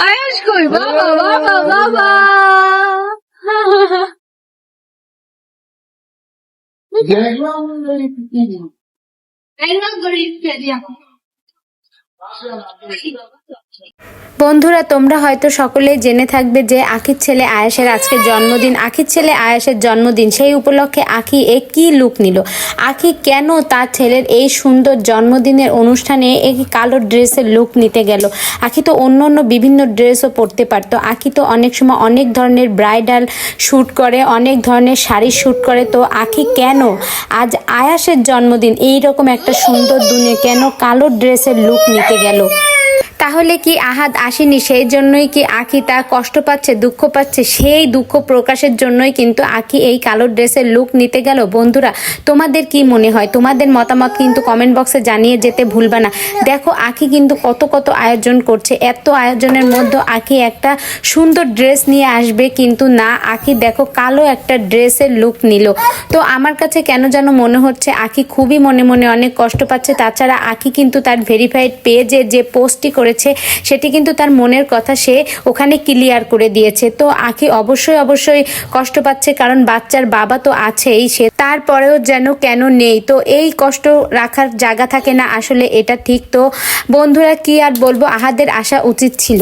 আয়াস কই বাবা বাবা বাবা বন্ধুরা, তোমরা হয়তো সকলেই জেনে থাকবে যে আখির ছেলে আয়াসের আজকে জন্মদিন। আখির ছেলে আয়াসের জন্মদিন, সেই উপলক্ষে আখি কি লুক নিল, আখি কেন তার ছেলের এই সুন্দর জন্মদিনের অনুষ্ঠানে এই কালো ড্রেসের লুক নিতে গেল। আখি তো অন্য অন্য বিভিন্ন ড্রেসও পরতে পারতো। আখি তো অনেক সময় অনেক ধরনের ব্রাইডাল শ্যুট করে, অনেক ধরনের শাড়ি শ্যুট করে। তো আখি কেন আজ আয়াসের জন্মদিন এই রকম একটা সুন্দর দিনে কেন কালো ড্রেসের লুক নিতে গেল? তাহলে কি আহাদ আসেনি সেই জন্যই কি আখি তার কষ্ট পাচ্ছে, দুঃখ পাচ্ছে? সেই দুঃখ প্রকাশের জন্যই কিন্তু আখি এই কালো ড্রেসের লুক নিতে গেল। বন্ধুরা, তোমাদের কি মনে হয়? তোমাদের মতামত কিন্তু কমেন্ট বক্সে জানিয়ে যেতে ভুলবা না। দেখো আখি কিন্তু কত কত আয়োজন করছে, এত আয়োজনের মধ্যে আখি একটা সুন্দর ড্রেস নিয়ে আসবে, কিন্তু না, আখি দেখো কালো একটা ড্রেসের লুক নিল। তো আমার কাছে কেন যেন মনে হচ্ছে আখি খুবই মনে মনে অনেক কষ্ট পাচ্ছে। তাছাড়া আখি কিন্তু তার ভেরিফাইড পেজে যে পোস্টটি করেছে সেটি কিন্তু তার মনের কথা সে ওখানে ক্লিয়ার করে দিয়েছে। তো আখি অবশ্যই অবশ্যই কষ্ট পাচ্ছে, কারণ বাচ্চার বাবা তো আছেই, সে তারপরেও যেন কেন নেই। তো এই কষ্ট রাখার জায়গা থাকে না আসলে, এটা ঠিক। তো বন্ধুরা কি আর বলবো, আহাদের আসা উচিত ছিল।